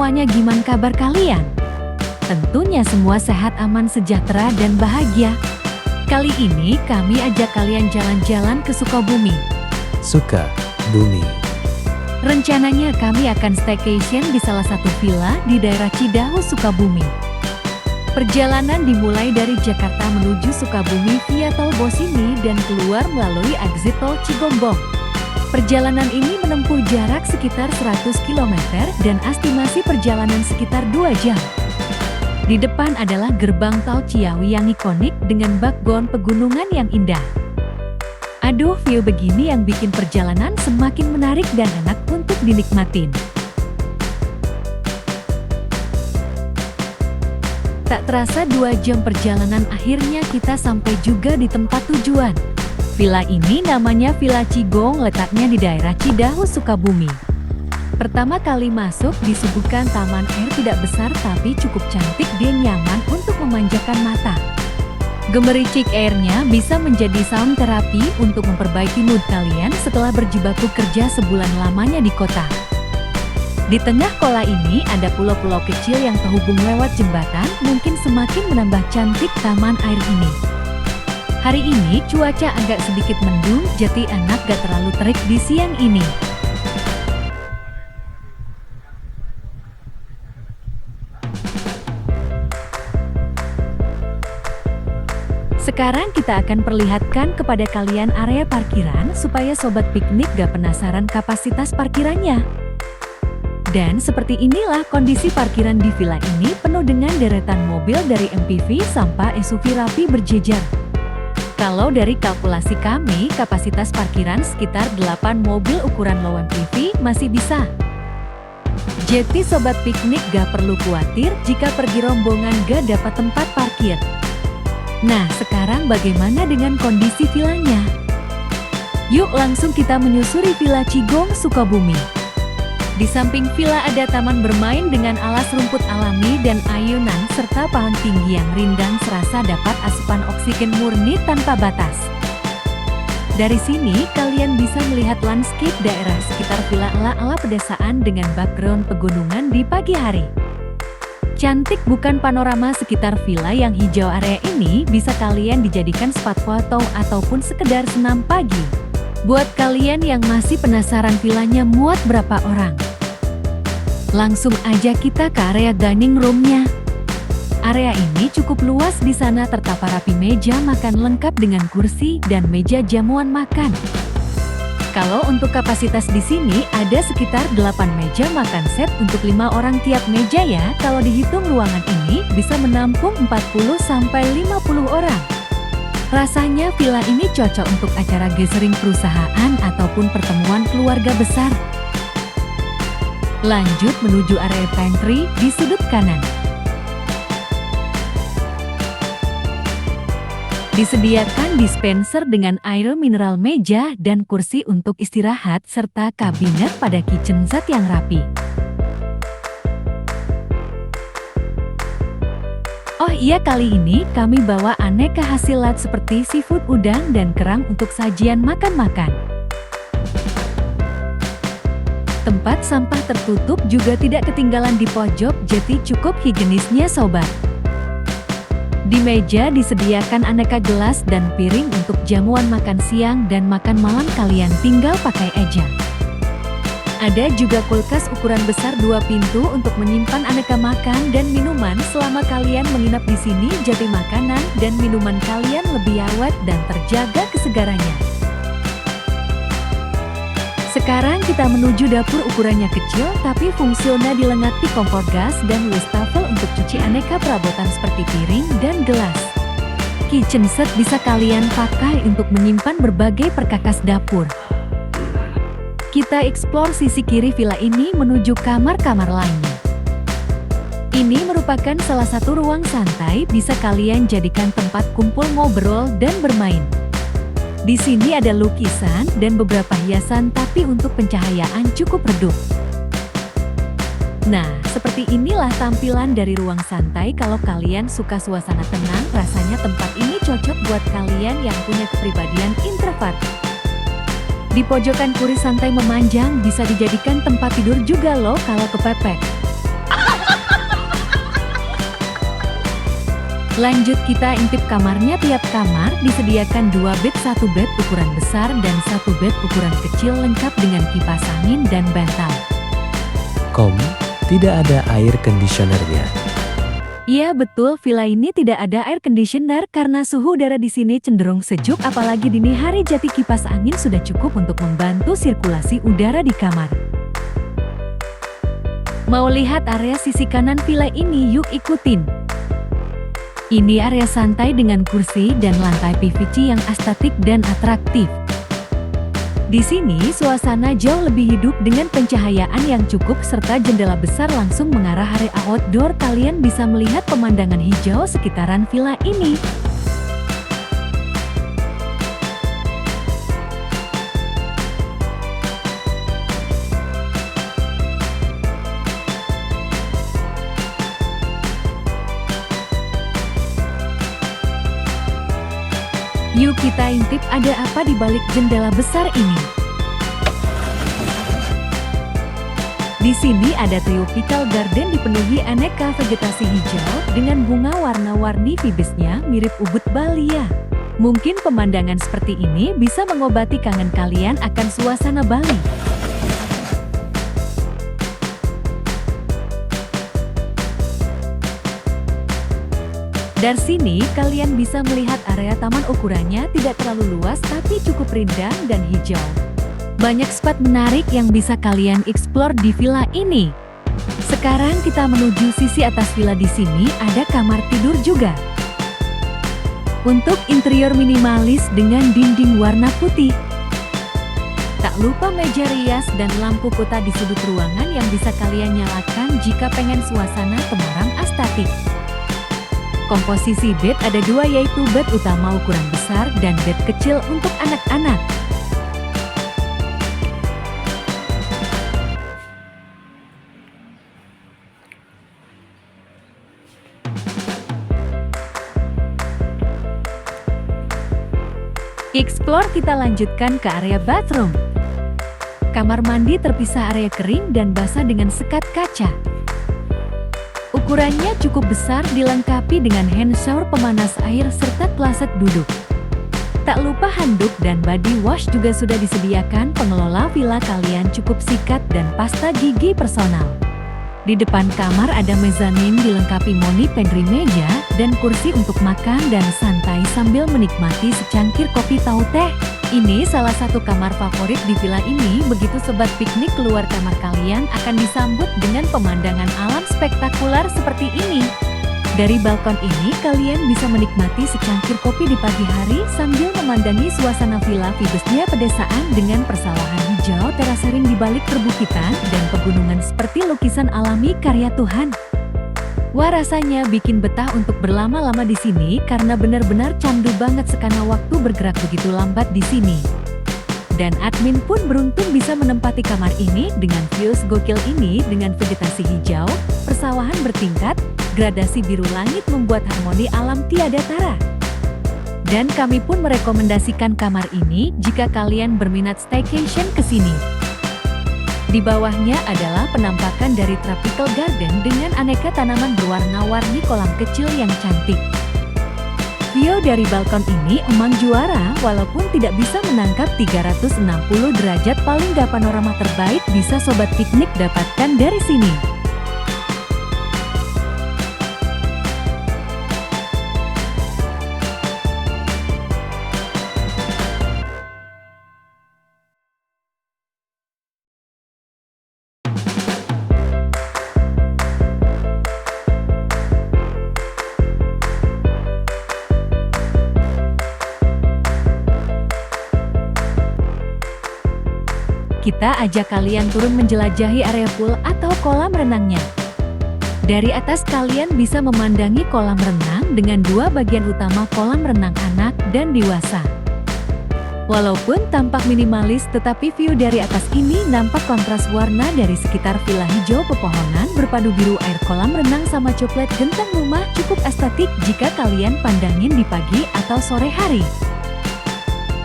semuanya, gimana kabar kalian? Tentunya semua sehat, aman, sejahtera, dan bahagia. Kali ini kami ajak kalian jalan-jalan ke Sukabumi. Sukabumi. Rencananya kami akan staycation di salah satu villa di daerah Cidahu, Sukabumi. Perjalanan dimulai dari Jakarta menuju Sukabumi via Tol Bosini dan keluar melalui exit Tol Cigombong. Perjalanan ini menempuh jarak sekitar 100 km dan estimasi perjalanan sekitar 2 jam. Di depan adalah gerbang Tol Ciawi yang ikonik dengan background pegunungan yang indah. Aduh, view begini yang bikin perjalanan semakin menarik dan enak untuk dinikmatin. Tak terasa 2 jam perjalanan akhirnya kita sampai juga di tempat tujuan. Villa ini namanya Villa Cigong, letaknya di daerah Cidahu, Sukabumi. Pertama kali masuk disuguhkan taman air tidak besar tapi cukup cantik dan nyaman untuk memanjakan mata. Gemericik airnya bisa menjadi sound terapi untuk memperbaiki mood kalian setelah berjibaku kerja sebulan lamanya di kota. Di tengah kola ini ada pulau-pulau kecil yang terhubung lewat jembatan, mungkin semakin menambah cantik taman air ini. Hari ini cuaca agak sedikit mendung, jadi enak gak terlalu terik di siang ini. Sekarang kita akan perlihatkan kepada kalian area parkiran supaya sobat piknik gak penasaran kapasitas parkirannya. Dan seperti inilah kondisi parkiran di villa ini, penuh dengan deretan mobil dari MPV sampai SUV rapi berjejer. Kalau dari kalkulasi kami, kapasitas parkiran sekitar 8 mobil ukuran low MPV masih bisa. Jadi sobat piknik gak perlu khawatir jika pergi rombongan gak dapat tempat parkir. Nah, sekarang bagaimana dengan kondisi villanya? Yuk langsung kita menyusuri Villa Cigong, Sukabumi. Di samping villa ada taman bermain dengan alas rumput alami dan ayunan serta pohon tinggi yang rindang, serasa dapat asupan oksigen murni tanpa batas. Dari sini kalian bisa melihat landscape daerah sekitar villa ala-ala pedesaan dengan background pegunungan di pagi hari. Cantik bukan panorama sekitar villa yang hijau? Area ini bisa kalian dijadikan spot foto ataupun sekedar senam pagi. Buat kalian yang masih penasaran villanya muat berapa orang, langsung aja kita ke area dining room-nya. Area ini cukup luas, di sana tertata rapi meja makan lengkap dengan kursi dan meja jamuan makan. Kalau untuk kapasitas di sini ada sekitar 8 meja makan set untuk 5 orang tiap meja ya. Kalau dihitung ruangan ini bisa menampung 40-50 orang. Rasanya villa ini cocok untuk acara gathering perusahaan ataupun pertemuan keluarga besar. Lanjut menuju area pantry di sudut kanan. Disediakan dispenser dengan air mineral, meja dan kursi untuk istirahat, serta kabinet pada kitchen set yang rapi. Oh iya, kali ini kami bawa aneka hasilat seperti seafood, udang, dan kerang untuk sajian makan-makan. Tempat sampah tertutup juga tidak ketinggalan di pojok, jadi cukup higienisnya sobat. Di meja disediakan aneka gelas dan piring untuk jamuan makan siang dan makan malam, kalian tinggal pakai aja. Ada juga kulkas ukuran besar 2 pintu untuk menyimpan aneka makan dan minuman selama kalian menginap di sini. Jadi makanan dan minuman kalian lebih awet dan terjaga kesegarannya. Sekarang kita menuju dapur, ukurannya kecil tapi fungsional, dilengkapi kompor gas dan wastafel untuk cuci aneka perabotan seperti piring dan gelas. Kitchen set bisa kalian pakai untuk menyimpan berbagai perkakas dapur. Kita eksplor sisi kiri villa ini menuju kamar-kamar lainnya. Ini merupakan salah satu ruang santai, bisa kalian jadikan tempat kumpul, ngobrol, dan bermain. Di sini ada lukisan dan beberapa hiasan, tapi untuk pencahayaan cukup redup. Nah, seperti inilah tampilan dari ruang santai. Kalau kalian suka suasana tenang, rasanya tempat ini cocok buat kalian yang punya kepribadian introvert. Di pojokan kiri santai memanjang, bisa dijadikan tempat tidur juga loh kalau kepepet. Lanjut kita intip kamarnya. Tiap kamar disediakan 2 bed, 1 bed ukuran besar dan 1 bed ukuran kecil lengkap dengan kipas angin dan bantal. Tidak ada air conditionernya. Iya betul, villa ini tidak ada air conditioner karena suhu udara di sini cenderung sejuk, apalagi dini hari, jadi kipas angin sudah cukup untuk membantu sirkulasi udara di kamar. Mau lihat area sisi kanan villa ini? Yuk ikutin. Ini area santai dengan kursi dan lantai PVC yang estetik dan atraktif. Di sini suasana jauh lebih hidup dengan pencahayaan yang cukup serta jendela besar langsung mengarah area outdoor. Kalian bisa melihat pemandangan hijau sekitaran villa ini. Yuk kita intip ada apa di balik jendela besar ini. Di sini ada tropical garden dipenuhi aneka vegetasi hijau dengan bunga warna-warni. Vibesnya mirip Ubud Bali ya. Mungkin pemandangan seperti ini bisa mengobati kangen kalian akan suasana Bali. Dari sini kalian bisa melihat area taman. Ukurannya tidak terlalu luas tapi cukup rindang dan hijau. Banyak spot menarik yang bisa kalian explore di villa ini. Sekarang kita menuju sisi atas villa. Di sini ada kamar tidur juga. Untuk interior minimalis dengan dinding warna putih. Tak lupa meja rias dan lampu kota di sudut ruangan yang bisa kalian nyalakan jika pengen suasana temaram estetik. Komposisi bed ada 2, yaitu bed utama ukuran besar dan bed kecil untuk anak-anak. Explore kita lanjutkan ke area bathroom. Kamar mandi terpisah area kering dan basah dengan sekat kaca. Ukurannya cukup besar, dilengkapi dengan hand shower, pemanas air, serta kloset duduk. Tak lupa handuk dan body wash juga sudah disediakan. Pengelola villa kalian cukup sikat dan pasta gigi personal. Di depan kamar ada mezanin dilengkapi moni, pantry, meja, dan kursi untuk makan dan santai sambil menikmati secangkir kopi atau teh. Ini salah satu kamar favorit di villa ini. Begitu sobat piknik keluar kamar, kalian akan disambut dengan pemandangan alam spektakuler seperti ini. Dari balkon ini kalian bisa menikmati secangkir kopi di pagi hari sambil memandangi suasana villa. Vibesnya pedesaan dengan persawahan hijau, teras ring di balik perbukitan, dan pegunungan seperti lukisan alami karya Tuhan. Wah, rasanya bikin betah untuk berlama-lama di sini karena benar-benar candu banget sekana waktu bergerak begitu lambat di sini. Dan admin pun beruntung bisa menempati kamar ini dengan views gokil ini dengan vegetasi hijau, persawahan bertingkat, gradasi biru langit membuat harmoni alam tiada tara. Dan kami pun merekomendasikan kamar ini jika kalian berminat staycation ke sini. Di bawahnya adalah penampakan dari tropical garden dengan aneka tanaman berwarna-warni, kolam kecil yang cantik. View dari balkon ini emang juara, walaupun tidak bisa menangkap 360 derajat, paling gak panorama terbaik bisa sobat piknik dapatkan dari sini. Kita ajak kalian turun menjelajahi area pool atau kolam renangnya. Dari atas kalian bisa memandangi kolam renang dengan 2 bagian utama, kolam renang anak dan dewasa. Walaupun tampak minimalis, tetapi view dari atas ini nampak kontras warna dari sekitar villa. Hijau pepohonan berpadu biru air kolam renang sama coklat genteng rumah, cukup estetik jika kalian pandangin di pagi atau sore hari.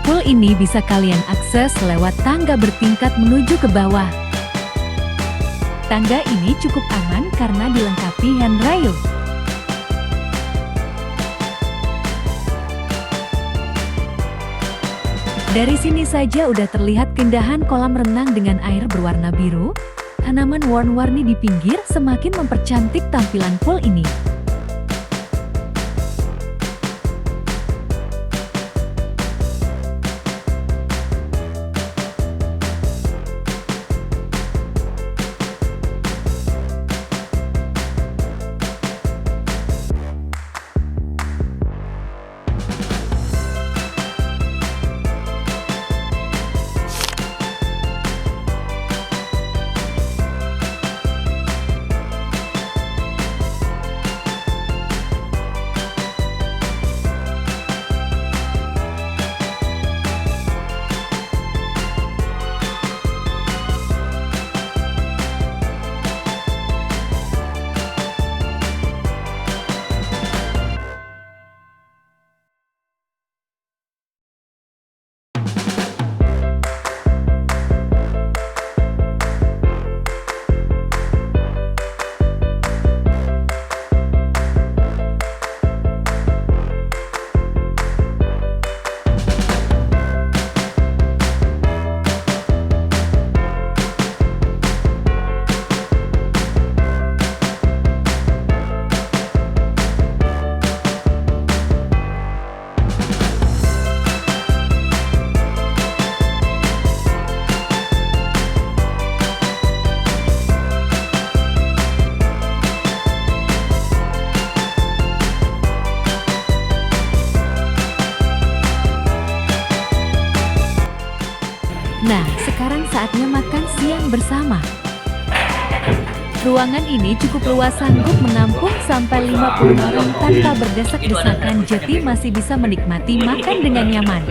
Pool ini bisa kalian akses lewat tangga bertingkat menuju ke bawah. Tangga ini cukup aman karena dilengkapi handrail. Dari sini saja udah terlihat keindahan kolam renang dengan air berwarna biru. Tanaman warna-warni di pinggir semakin mempercantik tampilan pool ini. Nah, sekarang saatnya makan siang bersama. Ruangan ini cukup luas, sanggup menampung sampai 50 orang tanpa berdesak-desakan, jadi masih bisa menikmati makan dengan nyaman.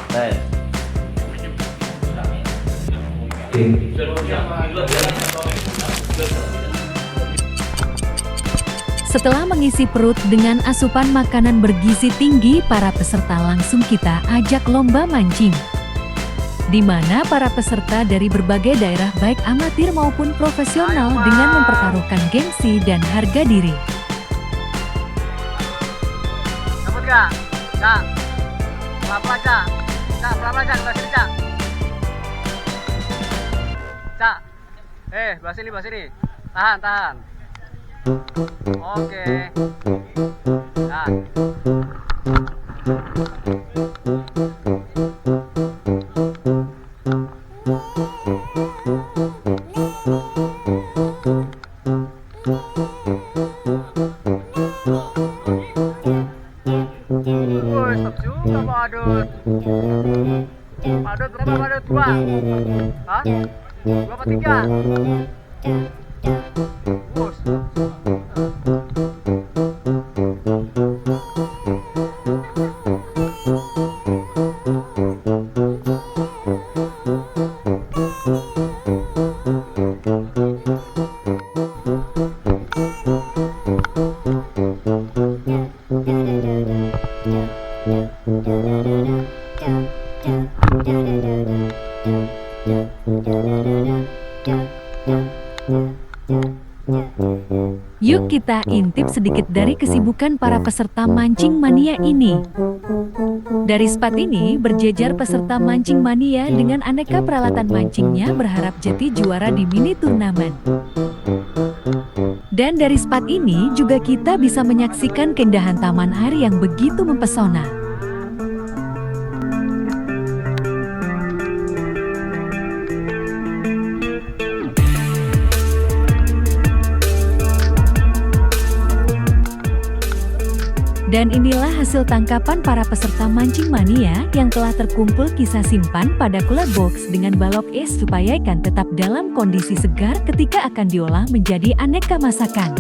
Tek. Setelah mengisi perut dengan asupan makanan bergizi tinggi, para peserta langsung kita ajak lomba mancing, di mana para peserta dari berbagai daerah baik amatir maupun profesional dengan mempertaruhkan gengsi dan harga diri. Dapat gak? Cak, pelan-pelan Cak. Cak, pelan-pelan Cak, belah sini Cak. Cak, belah sini. Tahan. Oke. Nah. Stop juga Padut. Padut berapa Padut? 2? Hah? 2 apa 3? Bus. Yuk kita intip sedikit dari kesibukan para peserta mancing mania ini. Dari spot ini berjejer peserta mancing mania dengan aneka peralatan mancingnya, berharap jadi juara di mini turnamen. Dan dari spot ini juga kita bisa menyaksikan keindahan taman air yang begitu mempesona. Dan inilah hasil tangkapan para peserta mancing mania yang telah terkumpul, kisah simpan pada cooler box dengan balok es supaya ikan tetap dalam kondisi segar ketika akan diolah menjadi aneka masakan.